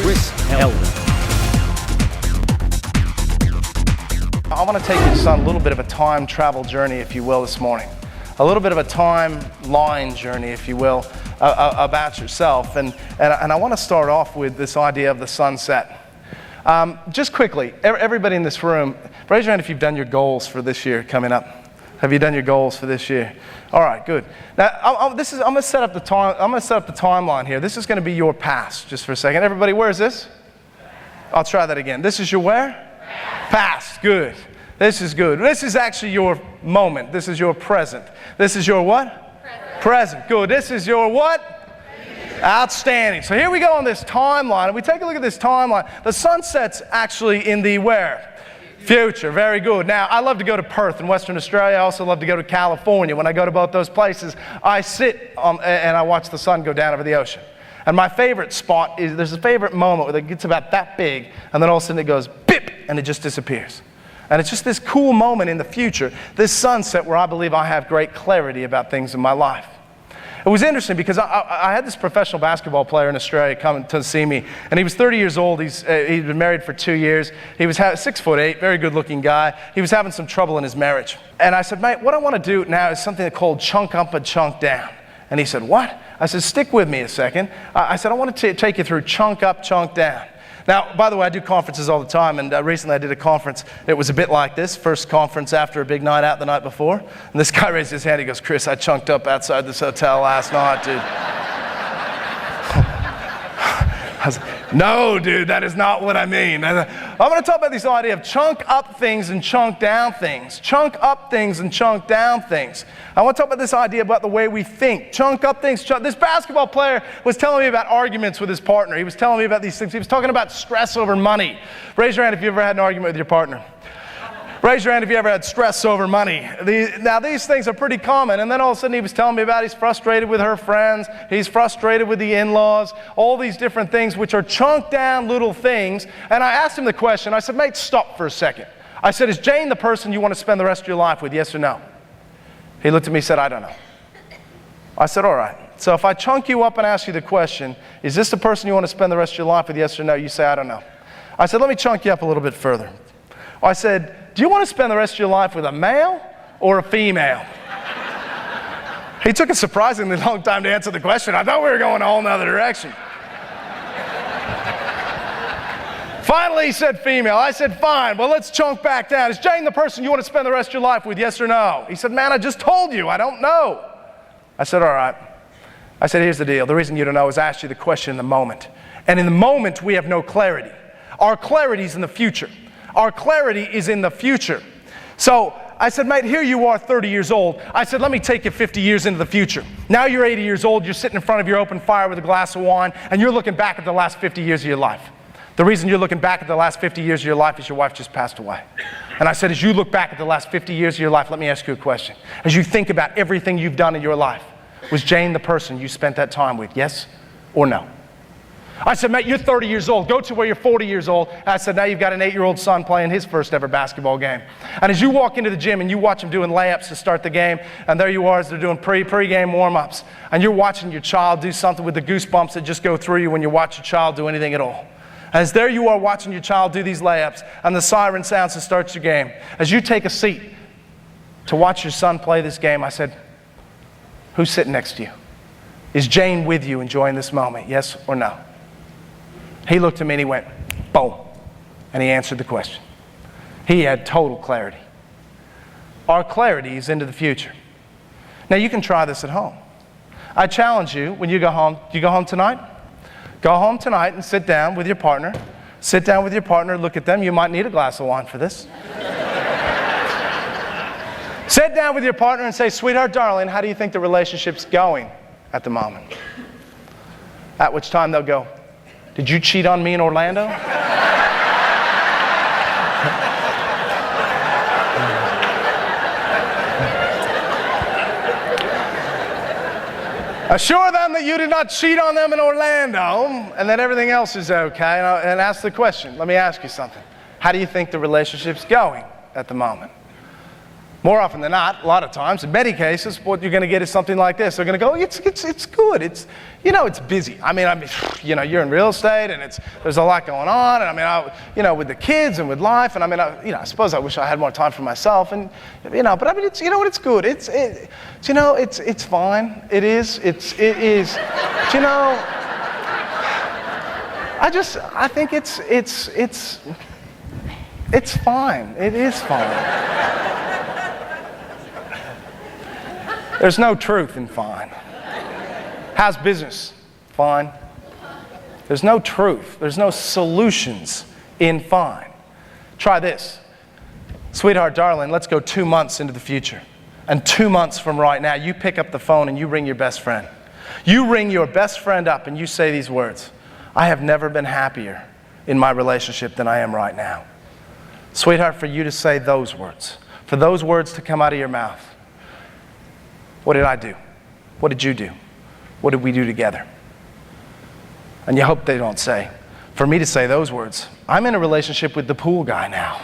I want to take you on a little bit of a time travel journey, if you will, this morning. A little bit of a timeline journey, if you will, about yourself. And I want to start off with this idea of the sunset. Just quickly, everybody in this room, raise your hand if you've done your goals for this year coming up. Have you done your goals for this year? All right, good. Now, I'm going to set up the timeline here. This is going to be your past, just for a second. Everybody, where is this? I'll try that again. This is your where? Past. Good. This is good. This is actually your moment. This is your present. This is your what? Present. Good. This is your what? Outstanding. So here we go on this timeline. And we take a look at this timeline. The sunset's actually in the where? Future. Very good. Now, I love to go to Perth in Western Australia. I also love to go to California. When I go to both those places, I sit and I watch the sun go down over the ocean. And my favorite spot is, there's a favorite moment where it gets about that big, and then all of a sudden it goes bip, and it just disappears. And it's just this cool moment in the future, this sunset where I believe I have great clarity about things in my life. It was interesting because I had this professional basketball player in Australia come to see me, and he was 30 years old. He'd been married for 2 years. He was 6'8", very good-looking guy. He was having some trouble in his marriage. And I said, mate, what I want to do now is something called chunk up and chunk down. And he said, what? I said, stick with me a second. I said, I want to take you through chunk up, chunk down. Now, by the way, I do conferences all the time, and recently I did a conference. It was a bit like this, first conference after a big night out the night before. And this guy raised his hand, he goes, Chris, I chunked up outside this hotel last night, dude. I was like, no, dude, that is not what I mean. I'm going to talk about this idea of chunk up things and chunk down things. Chunk up things and chunk down things. I want to talk about this idea about the way we think. Chunk up things. This basketball player was telling me about arguments with his partner. He was telling me about these things. He was talking about stress over money. Raise your hand if you ever had an argument with your partner. Raise your hand if you ever had stress over money. Now, these things are pretty common. And then all of a sudden he was telling me about he's frustrated with her friends. He's frustrated with the in-laws. All these different things which are chunked down little things. And I asked him the question. I said, mate, stop for a second. I said, is Jane the person you want to spend the rest of your life with, yes or no? He looked at me and said, I don't know. I said, all right. So if I chunk you up and ask you the question, is this the person you want to spend the rest of your life with, yes or no? You say, I don't know. I said, let me chunk you up a little bit further. I said, do you want to spend the rest of your life with a male or a female? He took a surprisingly long time to answer the question. I thought we were going a whole nother direction. Finally, he said female. I said, fine, well, let's chunk back down. Is Jane the person you want to spend the rest of your life with, yes or no? He said, man, I just told you, I don't know. I said, all right. I said, here's the deal. The reason you don't know is I asked you the question in the moment. And in the moment, we have no clarity. Our clarity is in the future. Our clarity is in the future. So I said, mate, here you are 30 years old. I said, let me take you 50 years into the future. Now you're 80 years old. You're sitting in front of your open fire with a glass of wine, and you're looking back at the last 50 years of your life. The reason you're looking back at the last 50 years of your life is your wife just passed away. And I said, as you look back at the last 50 years of your life, let me ask you a question. As you think about everything you've done in your life, was Jane the person you spent that time with, yes or no? I said, mate, you're 30 years old. Go to where you're 40 years old. And I said, now you've got an 8-year-old son playing his first ever basketball game. And as you walk into the gym and you watch him doing layups to start the game, and there you are as they're doing pre-game warm-ups, and you're watching your child do something with the goosebumps that just go through you when you watch your child do anything at all. And as there you are watching your child do these layups, and the siren sounds to start your game, as you take a seat to watch your son play this game, I said, who's sitting next to you? Is Jane with you enjoying this moment, yes or no? He looked at me and he went, boom, and he answered the question. He had total clarity. Our clarity is into the future. Now you can try this at home. I challenge you, when you go home, do you go home tonight? Go home tonight and sit down with your partner. Sit down with your partner, look at them. You might need a glass of wine for this. Sit down with your partner and say, sweetheart, darling, how do you think the relationship's going at the moment? At which time they'll go, did you cheat on me in Orlando? Assure them that you did not cheat on them in Orlando and that everything else is okay. And ask the question, let me ask you something. How do you think the relationship's going at the moment? More often than not, a lot of times, in many cases, what you're going to get is something like this. They're going to go, it's good. It's busy. You're in real estate, and there's a lot going on. And with the kids and with life, and I suppose I wish I had more time for myself. And but it's good. It's fine. It is. It is. I think it's fine. It is fine. There's no truth in fine. How's business? Fine. There's no truth. There's no solutions in fine. Try this. Sweetheart, darling, let's go 2 months into the future. And 2 months from right now, you pick up the phone and you ring your best friend. You ring your best friend up and you say these words: I have never been happier in my relationship than I am right now. Sweetheart, for you to say those words, for those words to come out of your mouth, what did I do? What did you do? What did we do together? And you hope they don't say, for me to say those words, I'm in a relationship with the pool guy now.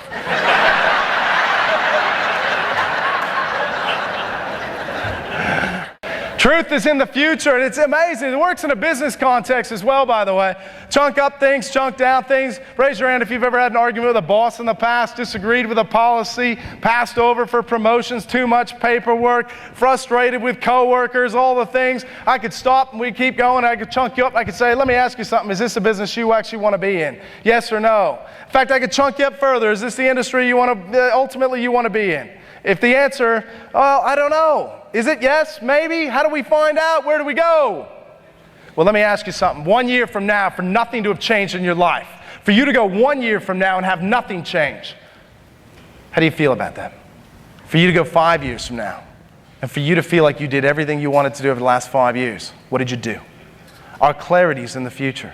Truth is in the future, and it's amazing. It works in a business context as well, by the way. Chunk up things, chunk down things. Raise your hand if you've ever had an argument with a boss in the past, disagreed with a policy, passed over for promotions, too much paperwork, frustrated with coworkers, all the things. I could stop and we'd keep going. I could chunk you up. I could say, let me ask you something. Is this a business you actually want to be in? Yes or no? In fact, I could chunk you up further. Is this the industry ultimately you want to be in? If the answer, well, I don't know. Is it yes? Maybe? How do we find out? Where do we go? Well, let me ask you something. 1 year from now, for nothing to have changed in your life, for you to go 1 year from now and have nothing change, how do you feel about that? For you to go 5 years from now, and for you to feel like you did everything you wanted to do over the last 5 years, what did you do? Our clarity is in the future.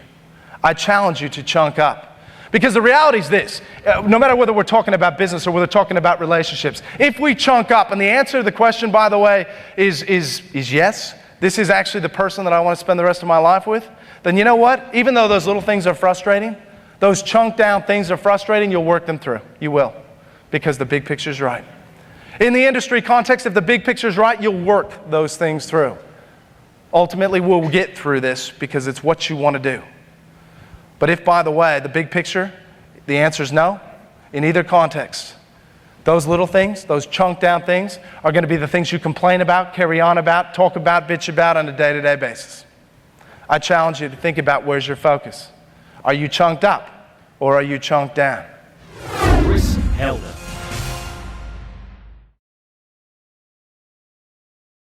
I challenge you to chunk up. Because the reality is this, no matter whether we're talking about business or whether we're talking about relationships, if we chunk up, and the answer to the question, by the way, is yes, this is actually the person that I want to spend the rest of my life with, then you know what? Even though those little things are frustrating, those chunk down things are frustrating, you'll work them through. You will, because the big picture's right. In the industry context, if the big picture's right, you'll work those things through. Ultimately, we'll get through this because it's what you want to do. But if, by the way, the big picture, the answer is no, in either context, those little things, those chunk down things, are going to be the things you complain about, carry on about, talk about, bitch about on a day-to-day basis. I challenge you to think about, where's your focus? Are you chunked up or are you chunked down? Chris Helder.